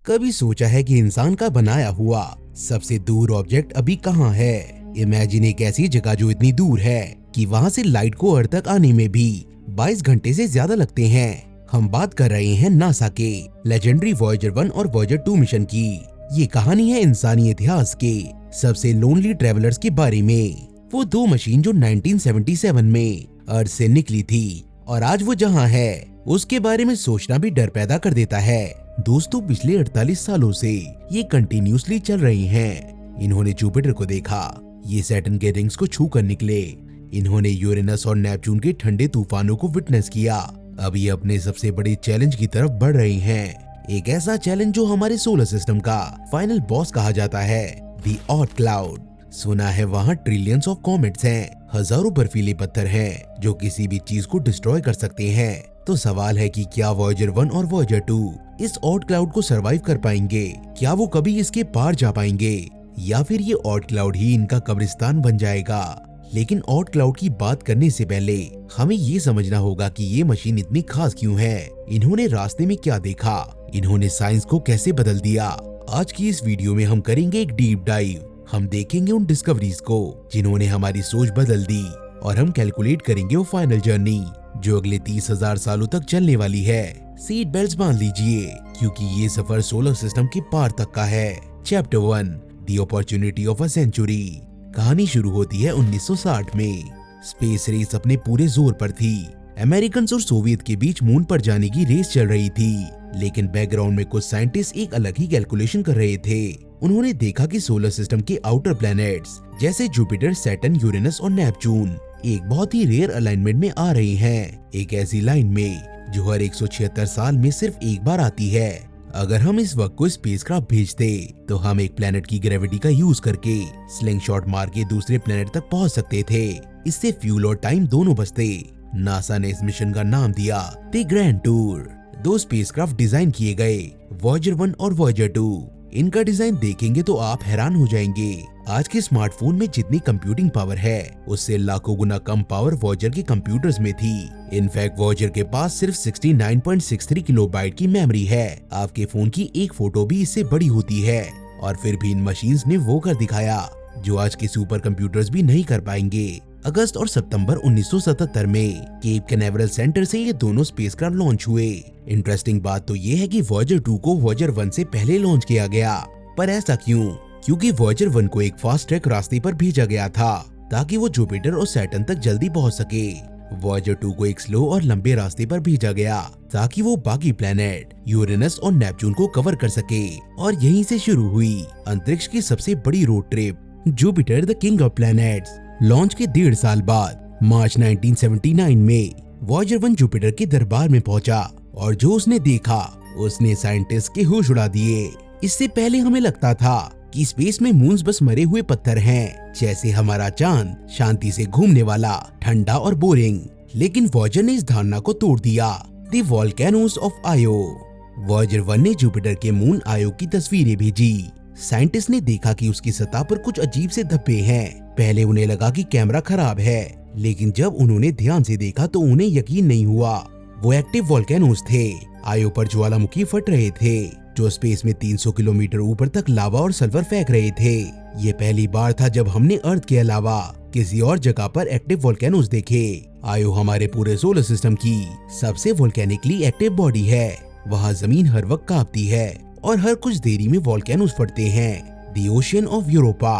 कभी सोचा है कि इंसान का बनाया हुआ सबसे दूर ऑब्जेक्ट अभी कहाँ है? इमेजिन एक ऐसी जगह जो इतनी दूर है कि वहाँ से लाइट को अर्थ तक आने में भी 22 घंटे से ज्यादा लगते हैं। हम बात कर रहे हैं नासा के लेजेंडरी वॉयेजर 1 और वॉयेजर 2 मिशन की। ये कहानी है इंसानी इतिहास के सबसे लोनली ट्रेवलर्स के बारे में। वो दो मशीन जो 1977 में अर्थ से निकली थी और आज वो जहाँ है उसके बारे में सोचना भी डर पैदा कर देता है। दोस्तों, पिछले 48 सालों से ये कंटिन्यूसली चल रही हैं। इन्होंने जुपिटर को देखा, ये सैटर्न के रिंग्स को छू कर निकले, इन्होंने यूरेनस और नेपच्यून के ठंडे तूफानों को विटनेस किया। अब ये अपने सबसे बड़े चैलेंज की तरफ बढ़ रही हैं। एक ऐसा चैलेंज जो हमारे सोलर सिस्टम का फाइनल बॉस कहा जाता है, दी ऑट क्लाउड। सुना है वहाँ ट्रिलियंस ऑफ कॉमेट्स हैं, हजारों बर्फीले पत्थर हैं जो किसी भी चीज को डिस्ट्रॉय कर सकते हैं। तो सवाल है कि क्या वॉयेजर 1 और वॉयेजर 2 इस ऑट क्लाउड को सरवाइव कर पाएंगे? क्या वो कभी इसके पार जा पाएंगे, या फिर ये ऑट क्लाउड ही इनका कब्रिस्तान बन जाएगा? लेकिन ऑट क्लाउड की बात करने से पहले हमें ये समझना होगा कि ये मशीन इतनी खास क्यों है। इन्होंने रास्ते में क्या देखा, इन्होंने साइंस को कैसे बदल दिया। आज की इस वीडियो में हम करेंगे एक डीप डाइव। हम देखेंगे उन डिस्कवरीज को जिन्होंने हमारी सोच बदल दी, और हम कैलकुलेट करेंगे वो फाइनल जर्नी जो अगले 30,000 सालों तक चलने वाली है। सीट बेल्ट बांध लीजिए क्योंकि ये सफर सोलर सिस्टम के पार तक का है। Chapter 1, the opportunity of a century. कहानी शुरू होती है 1960 में। स्पेस रेस अपने पूरे जोर पर थी। अमेरिकन और सोवियत के बीच मून पर जाने की रेस चल रही थी, लेकिन बैकग्राउंड में कुछ साइंटिस्ट एक अलग ही कैलकुलेशन कर रहे थे। उन्होंने देखा कि सोलर सिस्टम के आउटर प्लैनेट्स जैसे जुपिटर, सैटर्न, यूरेनस और नेपच्यून एक बहुत ही रेयर अलाइनमेंट में आ रही हैं। एक ऐसी लाइन में जो हर 176 साल में सिर्फ एक बार आती है। अगर हम इस वक्त को स्पेसक्राफ्ट भेजते तो हम एक प्लेनेट की ग्रेविटी का यूज करके स्लिंग शॉट मार के दूसरे प्लेनेट तक पहुंच सकते थे। इससे फ्यूल और टाइम दोनों बचते। नासा ने इस मिशन का नाम दिया द ग्रैंड टूर। दो स्पेसक्राफ्ट डिजाइन किए गए, वॉयेजर 1 और वॉयेजर 2। इनका डिजाइन देखेंगे तो आप हैरान हो जाएंगे। आज के स्मार्टफोन में जितनी कंप्यूटिंग पावर है उससे लाखों गुना कम पावर वॉयेजर के कंप्यूटर्स में थी। इनफैक्ट वॉयेजर के पास सिर्फ 69.63 किलोबाइट की मेमोरी है। आपके फोन की एक फोटो भी इससे बड़ी होती है। और फिर भी इन मशीन्स ने वो कर दिखाया जो आज के सुपर कंप्यूटर्स भी नहीं कर पाएंगे। अगस्त और सितंबर 1977 में केप कैनावरल सेंटर से ये दोनों स्पेसक्राफ्ट लॉन्च हुए। इंटरेस्टिंग बात तो ये है कि वॉयेजर 2 को वॉयेजर 1 से पहले लॉन्च किया गया। पर ऐसा क्यों? क्योंकि वॉयेजर 1 को एक फास्ट ट्रैक रास्ते पर भेजा गया था ताकि वो जुपिटर और सैटर्न तक जल्दी पहुंच सके। वॉयेजर 2 को एक स्लो और लंबे रास्ते पर भेजा गया ताकि वो बाकी प्लेनेट यूरेनस और नेपच्यून को कवर कर सके। और यहीं से शुरू हुई अंतरिक्ष की सबसे बड़ी road trip, Jupiter the king of planets. Launch के 1.5 साल बाद मार्च 1979 में वॉयेजर 1 जुपिटर के दरबार में पहुंचा, और जो उसने देखा उसने साइंटिस्ट के होश उड़ा दिए। इससे पहले हमें लगता था कि स्पेस में मून्स बस मरे हुए पत्थर हैं, जैसे हमारा चांद, शांति से घूमने वाला, ठंडा और बोरिंग। लेकिन वॉयेजर ने इस धारणा को तोड़ दिया। द वोल्केनोस ऑफ आयो। वॉयेजर 1 ने जुपिटर के मून आयो की तस्वीरें भेजी। साइंटिस्ट ने देखा कि उसकी सतह पर कुछ अजीब से धब्बे हैं। पहले उन्हें लगा कि कैमरा खराब है, लेकिन जब उन्होंने ध्यान से देखा तो उन्हें यकीन नहीं हुआ। वो एक्टिव वोल्केनोस थे। आयो पर ज्वालामुखी फट रहे थे जो स्पेस में 300 किलोमीटर ऊपर तक लावा और सल्फर फेंक रहे थे। ये पहली बार था जब हमने अर्थ के अलावा किसी और जगह पर एक्टिव वोल्केनोस देखे। आयो हमारे पूरे सोलर सिस्टम की सबसे वोल्केनिकली एक्टिव बॉडी है। वहाँ जमीन हर वक्त कांपती है और हर कुछ देरी में वोल्केनोस फटते हैं। The ocean of Europa.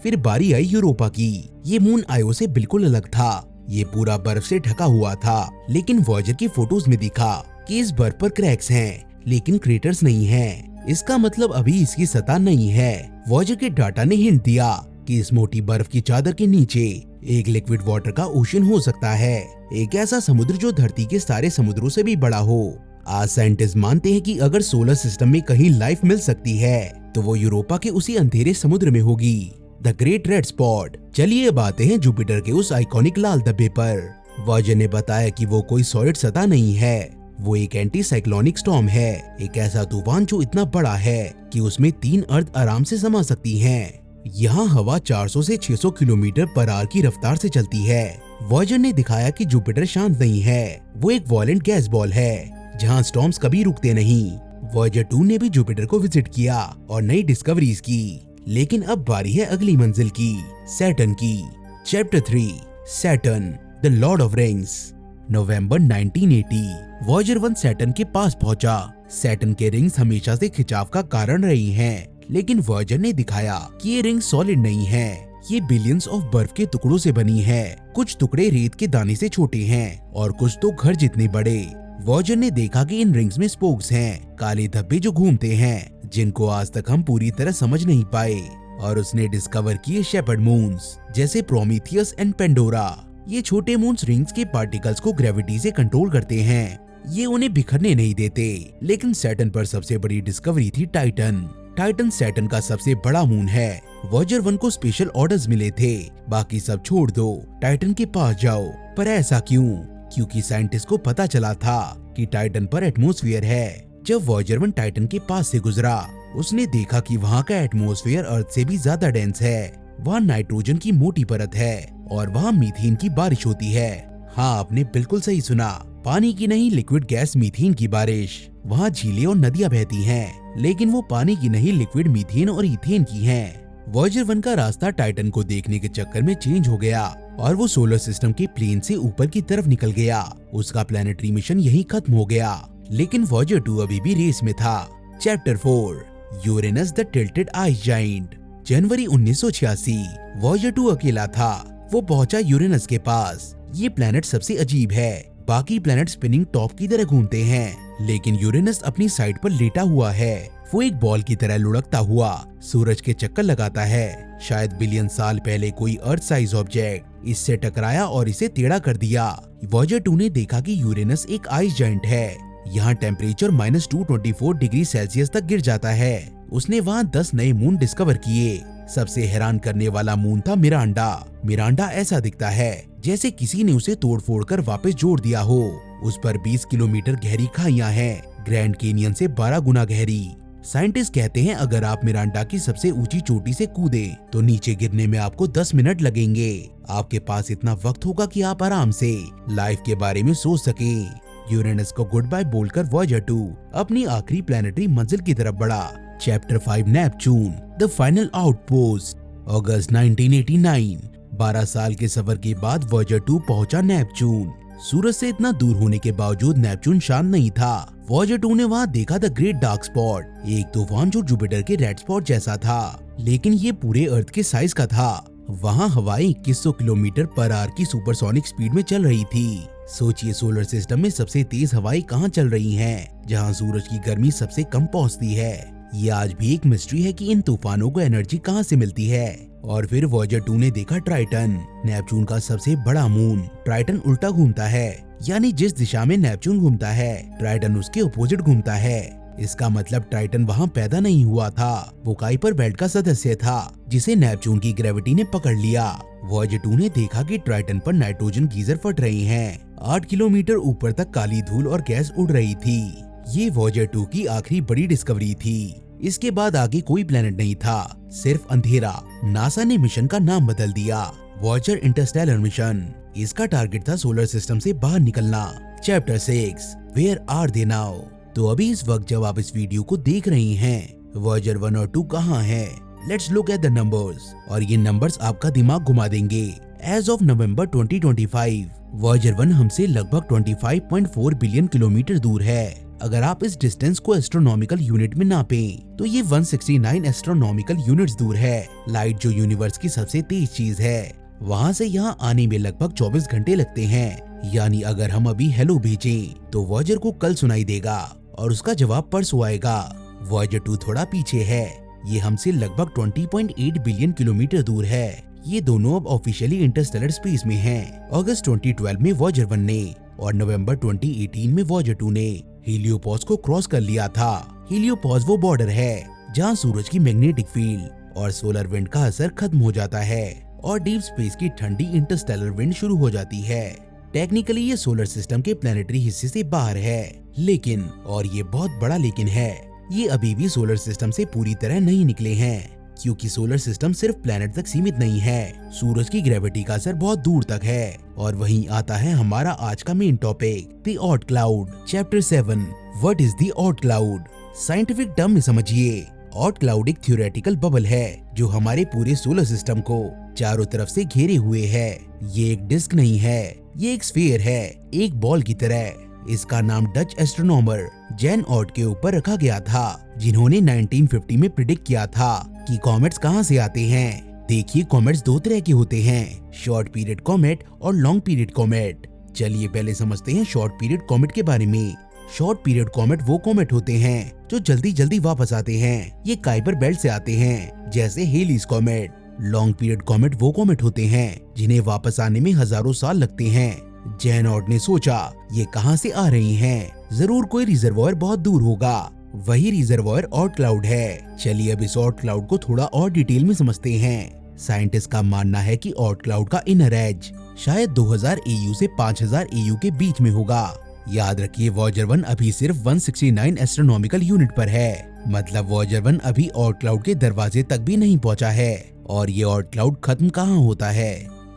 फिर बारी आई यूरोपा की। ये मून आयो से बिल्कुल अलग था। ये पूरा बर्फ से ढका हुआ था, लेकिन वॉयेजर की फोटोज में दिखा कि इस बर्फ पर क्रैक्स हैं, लेकिन क्रेटर्स नहीं हैं। इसका मतलब अभी इसकी सतह नहीं है। वॉयेजर के डाटा ने हिंट दिया कि इस मोटी बर्फ की चादर के नीचे एक लिक्विड वाटर का ओशन हो सकता है, एक ऐसा समुद्र जो धरती के सारे समुद्रों से भी बड़ा हो। आज साइंटिस्ट मानते हैं कि अगर सोलर सिस्टम में कहीं लाइफ मिल सकती है तो वो यूरोपा के उसी अंधेरे समुद्र में होगी, द ग्रेट रेड स्पॉट। चलिए अब आते हैं जुपिटर के उस आइकॉनिक लाल धब्बे पर। वॉयेजर ने बताया कि वो कोई सॉलिड सतह नहीं है, वो एक एंटी साइक्लोनिक स्टॉर्म है, एक ऐसा तूफान जो इतना बड़ा है कि उसमें 3 अर्थ आराम से समा सकती हैं। यहाँ हवा 400 से 600 किलोमीटर पर आवर की रफ्तार से चलती है। वॉयेजर ने दिखाया कि जुपिटर शांत नहीं है, वो एक वायलेंट गैस बॉल है जहाँ स्टॉर्म्स कभी रुकते नहीं। वॉयेजर 2 ने भी जुपिटर को विजिट किया और नई डिस्कवरीज की। लेकिन अब बारी है अगली मंजिल की, सैटर्न की। Chapter 3, Saturn the Lord of rings. November 1980 Voyager 1 Saturn के पास पहुंचा। सैटर्न के रिंग्स हमेशा से खिंचाव का कारण रही हैं, लेकिन वॉयेजर ने दिखाया कि ये रिंग सॉलिड नहीं है। ये बिलियंस ऑफ बर्फ के टुकड़ों से बनी है। कुछ टुकड़े रेत के दाने से छोटे हैं और कुछ तो घर जितने बड़े। वॉयेजर ने देखा कि इन रिंग्स में स्पोक्स हैं, काले धब्बे जो घूमते हैं, जिनको आज तक हम पूरी तरह समझ नहीं पाए। और उसने डिस्कवर किए शेपर्ड मून्स, जैसे प्रोमीथियस एंड पेंडोरा। ये छोटे मून्स रिंग्स के पार्टिकल्स को ग्रेविटी से कंट्रोल करते हैं। ये उन्हें बिखरने नहीं देते। लेकिन सैटर्न पर सबसे बड़ी डिस्कवरी थी टाइटन। टाइटन सैटर्न का सबसे बड़ा मून है। वॉयेजर 1 को स्पेशल ऑर्डर्स मिले थे, बाकी सब छोड़ दो, टाइटन के पास जाओ। पर ऐसा क्यों? क्योंकि साइंटिस्ट को पता चला था कि टाइटन पर एटमॉस्फेयर है। जब वॉयेजर 1 टाइटन के पास से गुजरा, उसने देखा कि वहाँ का एटमॉस्फेयर अर्थ से भी ज्यादा डेंस है। वहाँ नाइट्रोजन की मोटी परत है और वहाँ मीथेन की बारिश होती है। हाँ, आपने बिल्कुल सही सुना, पानी की नहीं, लिक्विड गैस मीथेन की बारिश। वहाँ झीलें और नदियाँ बहती हैं, लेकिन वो पानी की नहीं, लिक्विड मीथेन और इथेन की हैं। वॉयेजर 1 का रास्ता टाइटन को देखने के चक्कर में चेंज हो गया और वो सोलर सिस्टम के प्लेन से ऊपर की तरफ निकल गया। उसका प्लैनेटरी मिशन यहीं खत्म हो गया। लेकिन वॉयेजर 2 अभी भी रेस में था। Chapter 4, Uranus the tilted ice giant. January 1986 Voyager 2 अकेला था। वो पहुंचा यूरेनस के पास। ये प्लैनेट सबसे अजीब है। बाकी प्लैनेट स्पिनिंग टॉप की तरह घूमते हैं, लेकिन यूरेनस अपनी साइड पर लेटा हुआ है। वो एक बॉल की तरह लुढ़कता हुआ सूरज के चक्कर लगाता है। शायद बिलियन साल पहले कोई अर्थ साइज ऑब्जेक्ट इससे टकराया और इसे टेढ़ा कर दिया। वॉयेजर 2 ने देखा कि यूरेनस एक आइस जाइंट है। यहाँ टेम्परेचर -224 डिग्री सेल्सियस तक गिर जाता है। उसने वहाँ 10 नए मून डिस्कवर किए। सबसे हैरान करने वाला मून था मिरांडा। मिरांडा ऐसा दिखता है जैसे किसी ने उसे तोड़-फोड़ कर वापस जोड़ दिया हो। उस पर 20 किलोमीटर गहरी खाइयां हैं, ग्रैंड कैनियन से 12 गुना गहरी। साइंटिस्ट कहते हैं अगर आप मिरांडा की सबसे ऊंची चोटी से कूदे तो नीचे गिरने में आपको 10 मिनट लगेंगे। आपके पास इतना वक्त होगा कि आप आराम से लाइफ के बारे में सोच सकें। यूरेनस को गुड बाय बोलकर वॉयेजर 2 अपनी आखिरी प्लैनेटरी मंजिल की तरफ बढ़ा। Chapter 5, Neptune the final outpost. अगस्त 1989 12 साल के सफर के बाद वॉयेजर 2 पहुंचा नेपच्यून। सूरज से इतना दूर होने के बावजूद नेपच्यून शांत नहीं था। वॉयेजर 2 ने वहाँ देखा द ग्रेट डार्क स्पॉट, एक तूफान जो जुपिटर के रेड स्पॉट जैसा था, लेकिन ये पूरे अर्थ के साइज का था। वहाँ हवाएं 2100 किलोमीटर पर आवर की सुपरसोनिक स्पीड में चल रही थी। सोचिए सोलर सिस्टम में सबसे तेज हवाएं कहाँ चल रही हैं, जहाँ सूरज की गर्मी सबसे कम पहुँचती है। ये आज भी एक मिस्ट्री है कि इन तूफानों को एनर्जी कहाँ से मिलती है। और फिर वॉयेजर 2 ने देखा ट्राइटन, नेपच्यून का सबसे बड़ा मून। ट्राइटन उल्टा घूमता है, यानी जिस दिशा में नेपच्यून घूमता है ट्राइटन उसके अपोजिट घूमता है। इसका मतलब ट्राइटन वहाँ पैदा नहीं हुआ था, वो काइपर बेल्ट का सदस्य था जिसे नेपच्यून की ग्रेविटी ने पकड़ लिया। वॉयेजर 2 ने देखा कि ट्राइटन पर नाइट्रोजन गीजर फट रहे हैं। 8 किलोमीटर ऊपर तक काली धूल और गैस उड़ रही थी। ये वॉयेजर 2 की आखिरी बड़ी डिस्कवरी थी। इसके बाद आगे कोई प्लेनेट नहीं था, सिर्फ अंधेरा। नासा ने मिशन का नाम बदल दिया, वॉयेजर इंटरस्टेलर मिशन। इसका टारगेट था सोलर सिस्टम से बाहर निकलना। Chapter 6, where are they now. तो अभी इस वक्त जब आप इस वीडियो को देख रही हैं, वॉयेजर 1 और 2 कहाँ हैं? Let's look at the numbers, और ये नंबर्स आपका दिमाग घुमा देंगे। एज ऑफ नवंबर 2025 वॉयेजर 1 हमसे लगभग 25.4 बिलियन किलोमीटर दूर है। अगर आप इस डिस्टेंस को एस्ट्रोनॉमिकल यूनिट में नापें तो ये 169 एस्ट्रोनॉमिकल यूनिट्स दूर है। लाइट जो यूनिवर्स की सबसे तेज चीज है, वहाँ से यहाँ आने में लगभग 24 घंटे लगते हैं। यानी अगर हम अभी हेलो भेजें तो वॉयेजर को कल सुनाई देगा और उसका जवाब परसों आएगा। वॉयेजर 2 थोड़ा पीछे है, ये हमसे लगभग 20.8 बिलियन किलोमीटर दूर है। ये दोनों अब ऑफिशियली इंटरस्टेलर स्पेस में हैं। अगस्त 2012 में वॉयेजर 1 ने और नवंबर 2018 में वॉयेजर 2 ने हीलियोपॉज को क्रॉस कर लिया था। हीलियोपॉज वो बॉर्डर है जहाँ सूरज की मैग्नेटिक फील्ड और सोलर विंड का असर खत्म हो जाता है और डीप स्पेस की ठंडी इंटरस्टेलर विंड शुरू हो जाती है। टेक्निकली ये सोलर सिस्टम के प्लैनेटरी हिस्से से बाहर है, लेकिन, और ये बहुत बड़ा लेकिन है, ये अभी भी सोलर सिस्टम से पूरी तरह नहीं निकले हैं, क्योंकि सोलर सिस्टम सिर्फ प्लैनेट तक सीमित नहीं है। सूरज की ग्रेविटी का असर बहुत दूर तक है। और वहीं आता है हमारा आज का main topic, the Oort cloud. Chapter 7, what is the Oort cloud. Scientific term में समझिए, ऑट क्लाउड एक थ्योरेटिकल बबल है जो हमारे पूरे सोलर सिस्टम को चारों तरफ से घेरे हुए है। ये एक डिस्क नहीं है, ये एक स्फीयर है, एक बॉल की तरह। इसका नाम डच एस्ट्रोनॉमर जैन ऑट के ऊपर रखा गया था, जिन्होंने 1950 में प्रिडिक्ट किया था कि कॉमेट्स कहां से आते हैं। देखिए, कॉमेट्स दो तरह के होते हैं, शॉर्ट पीरियड कॉमेट और लॉन्ग पीरियड कॉमेट। चलिए पहले समझते हैं शॉर्ट पीरियड कॉमेट के बारे में। शॉर्ट पीरियड कॉमेट वो कॉमेट होते हैं जो जल्दी जल्दी वापस आते हैं। ये काइपर बेल्ट से आते हैं, जैसे हेलीज कॉमेट। लॉन्ग पीरियड कॉमेट वो कॉमेट होते हैं जिन्हें वापस आने में हजारों साल लगते हैं। जैन ऑट ने सोचा ये कहां से आ रही हैं? जरूर कोई रिजर्वॉयर बहुत दूर होगा। वही रिजर्वॉयर ऑट क्लाउड है। चलिए अब इस ऑट क्लाउड को थोड़ा और डिटेल में समझते हैं। साइंटिस्ट का मानना है कि ऑट क्लाउड का इनर एज शायद 2000 AU से 5000 AU के बीच में होगा। याद रखिए, वॉयेजर 1 अभी सिर्फ 169 एस्ट्रोनॉमिकल यूनिट पर है। मतलब वॉयेजर 1 अभी ऑट क्लाउड के दरवाजे तक भी नहीं पहुंचा है। और ये ऑट क्लाउड खत्म कहाँ होता है?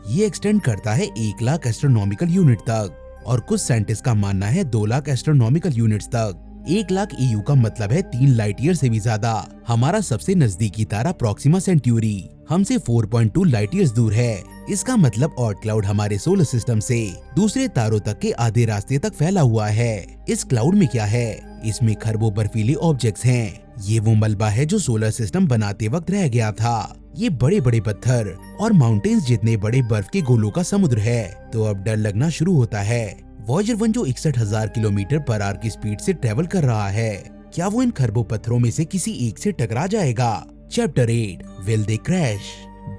ये एक्सटेंड करता है 1 लाख एस्ट्रोनॉमिकल यूनिट तक, और कुछ साइंटिस्ट का मानना है 2 लाख एस्ट्रोनॉमिकल यूनिट्स तक। 1 लाख EU का मतलब है 3 लाइट ईयर से भी ज्यादा। हमारा सबसे नजदीकी तारा प्रॉक्सिमा सेंट्यूरी हमसे 4.2 लाइट ईयर्स दूर है। इसका मतलब ऑट क्लाउड हमारे सोलर सिस्टम से दूसरे तारों तक के आधे रास्ते तक फैला हुआ है। इस क्लाउड में क्या है? इसमें खरबों बर्फीले ऑब्जेक्ट्स हैं। ये वो मलबा है जो सोलर सिस्टम बनाते वक्त रह गया था। ये बड़े बड़े पत्थर और माउंटेन्स जितने बड़े बर्फ के गोलों का समुद्र है। तो अब डर लगना शुरू होता है। वॉयेजर 1 जो 61,000 किलोमीटर पर आवर की स्पीड से ट्रेवल कर रहा है, क्या वो इन खरबों पत्थरों में से किसी एक से टकरा जाएगा? Chapter 8 will they crash.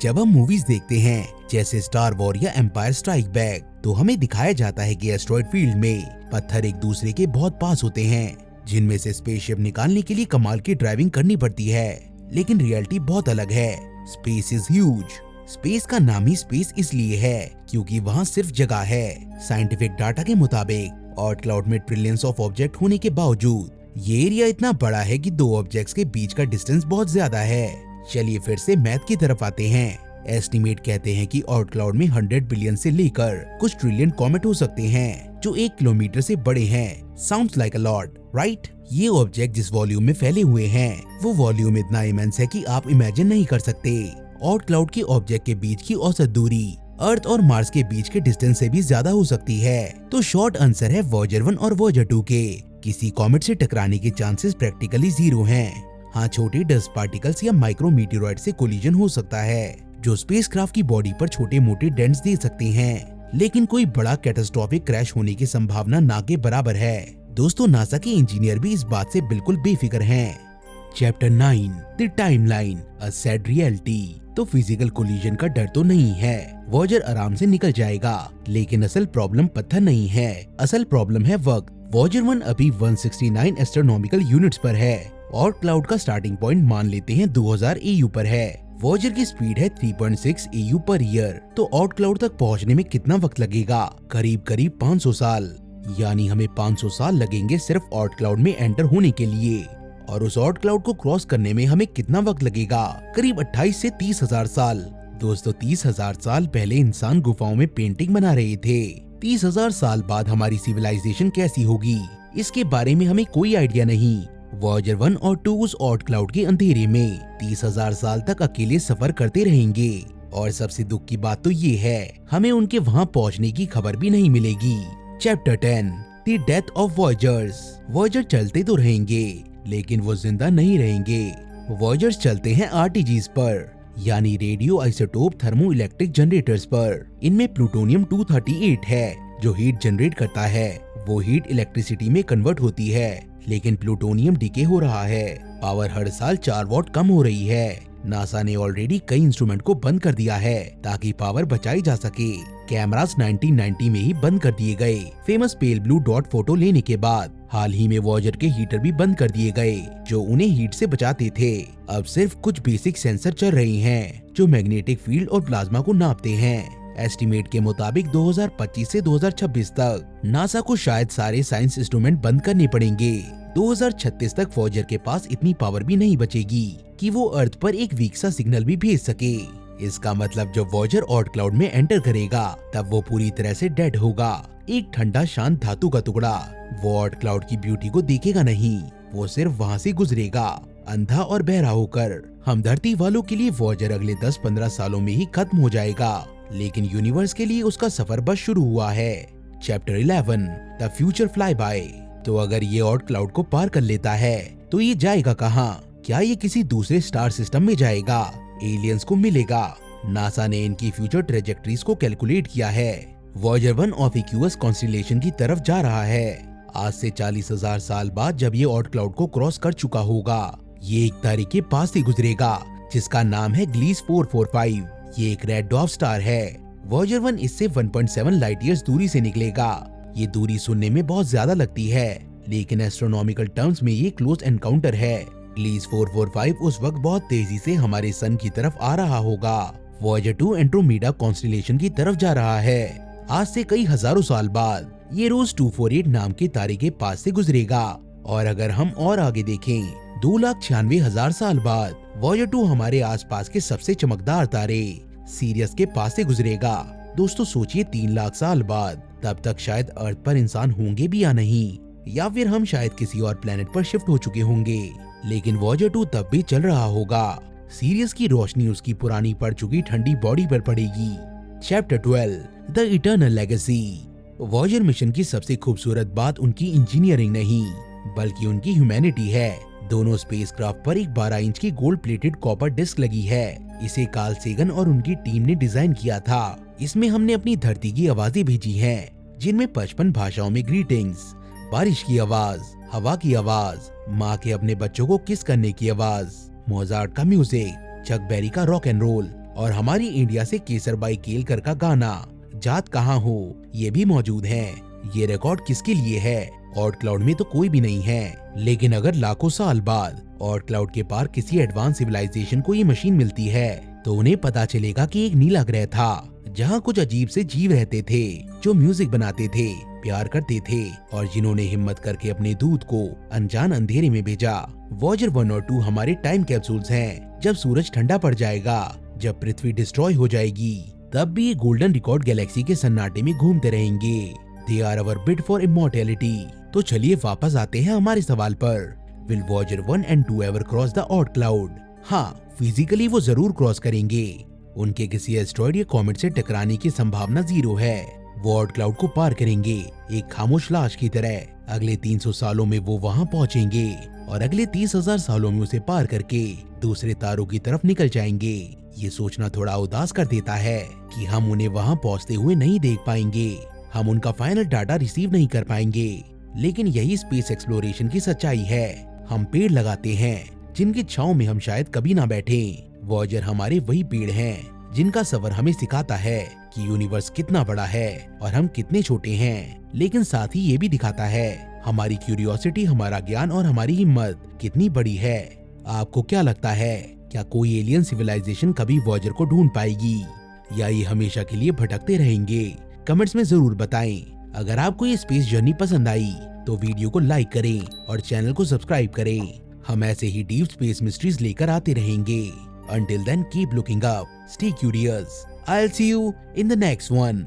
जब हम मूवीज देखते हैं जैसे स्टार वॉर या एम्पायर स्ट्राइक बैक, तो हमें दिखाया जाता है कि एस्टेरॉयड फील्ड में पत्थर एक दूसरे के बहुत पास होते हैं, जिनमें से स्पेसशिप निकालने के लिए कमाल की ड्राइविंग करनी पड़ती है। लेकिन रियलिटी बहुत अलग है। Space is huge. स्पेस का नाम ही स्पेस इसलिए है क्योंकि वहाँ सिर्फ जगह है। साइंटिफिक डाटा के मुताबिक ऑट क्लाउड में ट्रिलियंस ऑफ ऑब्जेक्ट होने के बावजूद ये एरिया इतना बड़ा है कि 2 ऑब्जेक्ट्स के बीच का डिस्टेंस बहुत ज्यादा है। चलिए फिर से मैथ की तरफ आते हैं। एस्टिमेट कहते हैं कि ऑट क्लाउड में 100 बिलियन से लेकर कुछ ट्रिलियन कॉमेट हो सकते हैं जो 1 किलोमीटर से बड़े हैं। Sounds like a lot, right? ये ऑब्जेक्ट जिस वॉल्यूम में फैले हुए हैं, वो वॉल्यूम इतना इमेंस है कि आप इमेजिन नहीं कर सकते। ऑट क्लाउड के ऑब्जेक्ट के बीच की औसत दूरी अर्थ और मार्स के बीच के डिस्टेंस से भी ज्यादा हो सकती है। तो शॉर्ट आंसर है वॉयेजर 1 और वॉयेजर 2 के किसी कॉमेट से टकराने के चांसेस प्रैक्टिकली 0 हैं। हाँ, छोटे डस्ट पार्टिकल्स या माइक्रो मीटेरॉइड से कोलिजन हो सकता है जो स्पेसक्राफ्ट की बॉडी पर छोटे मोटे डेंट्स दे सकते हैं, लेकिन कोई बड़ा कैटास्ट्रोफिक क्रैश होने की संभावना ना के बराबर है। दोस्तों, नासा के इंजीनियर भी इस बात से बिल्कुल बेफिक्र हैं। Chapter 9 the timeline a sad reality. तो फिजिकल कोलिजन का डर तो नहीं है, वॉयेजर आराम से निकल जाएगा। लेकिन असल प्रॉब्लम पत्थर नहीं है, असल प्रॉब्लम है वक्त। वॉयेजर 1 अभी 169 एस्ट्रोनॉमिकल यूनिट्स पर है और क्लाउड का स्टार्टिंग पॉइंट मान लेते हैं 2000 AU पर है। वॉयेजर की स्पीड है 3.6 AU पर ईयर। तो ऑट क्लाउड तक पहुंचने में कितना वक्त लगेगा? करीब करीब 500 साल। यानी हमें 500 साल लगेंगे सिर्फ ऑट क्लाउड में एंटर होने के लिए। और उस ऑट क्लाउड को क्रॉस करने में हमें कितना वक्त लगेगा? करीब 28 से 30,000 साल। दोस्तों, 30,000 साल पहले इंसान गुफाओं में पेंटिंग बना रहे थे। 30,000 साल बाद हमारी सिविलाइजेशन कैसी होगी, इसके बारे में हमें कोई आइडिया नहीं। वॉयेजर 1 और 2 उस ऑट क्लाउड के अंधेरे में 30,000 साल तक अकेले सफर करते रहेंगे। और सबसे दुख की बात तो ये है, हमें उनके वहाँ पहुँचने की खबर भी नहीं मिलेगी। Chapter 10 the death of Voyagers. Voyager चलते तो रहेंगे लेकिन वो जिंदा नहीं रहेंगे। वॉयेजर्स चलते हैं RTGs पर, यानी radio isotope thermo electric generators पर। इनमें प्लूटोनियम 238 है जो हीट जनरेट करता है। वो हीट इलेक्ट्रिसिटी में कन्वर्ट होती है, लेकिन प्लूटोनियम डिके हो रहा है। पावर हर साल 4 वॉट कम हो रही है। नासा ने ऑलरेडी कई इंस्ट्रूमेंट को बंद कर दिया है ताकि पावर बचाई जा सके। कैमरास 1990 में ही बंद कर दिए गए। Famous pale blue dot photo लेने के बाद हाल ही में वॉयेजर के हीटर भी बंद कर दिए गए जो उन्हें हीट से बचाते थे। अब सिर्फ कुछ बेसिक सेंसर चल रहे हैं जो मैग्नेटिक फील्ड और प्लाज्मा को नापते हैं। एस्टिमेट के मुताबिक 2025 से 2026 तक नासा को शायद सारे साइंस इंस्ट्रूमेंट बंद करने पड़ेंगे। 2036 तक वॉयेजर के पास इतनी पावर भी नहीं बचेगी कि वो अर्थ पर एक वीक सा सिग्नल भी भेज सके। इसका मतलब जब वॉयेजर ऑट क्लाउड में एंटर करेगा तब वो पूरी तरह से डेड होगा, एक ठंडा शांत धातु का टुकड़ा। वो ऑट क्लाउड की ब्यूटी को देखेगा नहीं, वो सिर्फ वहाँ से गुजरेगा, अंधा और बहरा होकर। हम धरती वालों के लिए वॉयेजर अगले 10-15 सालों में ही खत्म हो जाएगा, लेकिन यूनिवर्स के लिए उसका सफर बस शुरू हुआ है। Chapter 11 the future fly bye. तो अगर ये ऑड क्लाउड को पार कर लेता है तो ये जाएगा कहाँ? क्या ये किसी दूसरे स्टार सिस्टम में जाएगा? एलियंस को मिलेगा? नासा ने इनकी फ्यूचर ट्रेजेक्टरीज को कैलकुलेट किया है। वॉयेजर 1 ऑफिक्यूअस कॉन्स्टेलेशन की तरफ जा रहा है। आज से 40,000 साल बाद जब ये ऑड क्लाउड को क्रॉस कर चुका होगा, ये एक तारे के पास से गुजरेगा जिसका नाम है ग्लीस 445। ये एक रेड डॉर्फ स्टार है। वॉयेजर 1 इससे 1.7 लाइट ईयर्स दूरी से निकलेगा। ये दूरी सुनने में बहुत ज्यादा लगती है, लेकिन एस्ट्रोनॉमिकल टर्म्स में ये क्लोज एनकाउंटर है। ग्लीस 445 उस वक्त बहुत तेजी से हमारे सन की तरफ आ रहा होगा। वॉयेजर 2 एंड्रोमेडा कॉन्स्टेलेशन की तरफ जा रहा है। आज से कई हजारों साल बाद ये रोज 248 नाम के तारे के पास से गुजरेगा। और अगर हम और आगे देखें, 2,96,000 साल बाद वॉयेजर 2 हमारे आसपास के सबसे चमकदार तारे सीरियस के पास से गुजरेगा। दोस्तों सोचिए 3 लाख साल बाद, तब तक शायद अर्थ पर इंसान होंगे भी या नहीं, या फिर हम शायद किसी और प्लेनेट पर शिफ्ट हो चुके होंगे, लेकिन वॉयेजर 2 तब भी चल रहा होगा। सीरियस की रोशनी उसकी पुरानी पड़ चुकी ठंडी बॉडी पर पड़ेगी। Chapter 12 the eternal legacy. Voyager mission की सबसे खूबसूरत बात उनकी इंजीनियरिंग नहीं, बल्कि उनकी ह्यूमैनिटी है। दोनों स्पेसक्राफ्ट पर एक 12 इंच की गोल्ड प्लेटेड कॉपर डिस्क लगी है। इसे कार्ल सेगन और उनकी टीम ने डिजाइन किया था। इसमें हमने अपनी धरती की आवाजें भेजी हैं, जिनमें 55 भाषाओं में ग्रीटिंग्स, बारिश की आवाज, हवा की आवाज, माँ के अपने बच्चों को किस करने की आवाज, मोजार्ट का म्यूजिक, चक बेरी का रॉक एंड रोल और हमारी इंडिया से केसर बाई केलकर का गाना जात कहाँ हो, ये भी मौजूद हैं। ये रिकॉर्ड किसके लिए है? ऑड क्लाउड में तो कोई भी नहीं है, लेकिन अगर लाखों साल बाद ऑड क्लाउड के पार किसी एडवांस सिविलाइजेशन को ये मशीन मिलती है, तो उन्हें पता चलेगा कि एक नीला ग्रह था जहाँ कुछ अजीब से जीव रहते थे, जो म्यूजिक बनाते थे, प्यार करते थे और जिन्होंने हिम्मत करके अपने दूध को अनजान अंधेरे में भेजा। वॉयेजर 1 और 2 हमारे टाइम कैप्सूल्स हैं। जब सूरज ठंडा पड़ जाएगा, जब पृथ्वी डिस्ट्रॉय हो जाएगी, तब भी ये गोल्डन रिकॉर्ड गैलेक्सी के सन्नाटे में घूमते रहेंगे। They are our bid for immortality. तो चलिए वापस आते हैं हमारे सवाल पर। Will Voyager 1 and 2 ever cross the Oort cloud? हाँ, फिजिकली वो जरूर क्रॉस करेंगे। उनके किसी एस्टेरॉयड या कॉमेट से टकराने की संभावना 0 है। वो ऑड क्लाउड को पार करेंगे एक खामोश लाश की तरह। अगले 300 सालों में वो वहाँ पहुँचेंगे और अगले 30,000 सालों में उसे पार करके दूसरे तारों की तरफ निकल जाएंगे। ये सोचना थोड़ा उदास कर देता है कि हम उन्हें वहाँ पहुँचते हुए नहीं देख पाएंगे, हम उनका फाइनल डाटा रिसीव नहीं कर पाएंगे। लेकिन यही स्पेस एक्सप्लोरेशन की सच्चाई है। हम पेड़ लगाते हैं जिनकी छांव में हम शायद कभी ना बैठे। वॉयेजर हमारे वही पेड़ हैं जिनका सफर हमें सिखाता है कि यूनिवर्स कितना बड़ा है और हम कितने छोटे हैं, लेकिन साथ ही ये भी दिखाता है हमारी क्यूरियोसिटी, हमारा ज्ञान और हमारी हिम्मत कितनी बड़ी है। आपको क्या लगता है, क्या कोई एलियन सिविलाइजेशन कभी वॉयेजर को ढूंढ पाएगी, या ये हमेशा के लिए भटकते रहेंगे? कमेंट्स में जरूर बताएं। अगर आपको ये स्पेस जर्नी पसंद आई तो वीडियो को लाइक करें और चैनल को सब्सक्राइब करें। हम ऐसे ही डीप स्पेस मिस्ट्रीज लेकर आते रहेंगे। Until then, keep looking up, stay curious. I'll see you in the next one.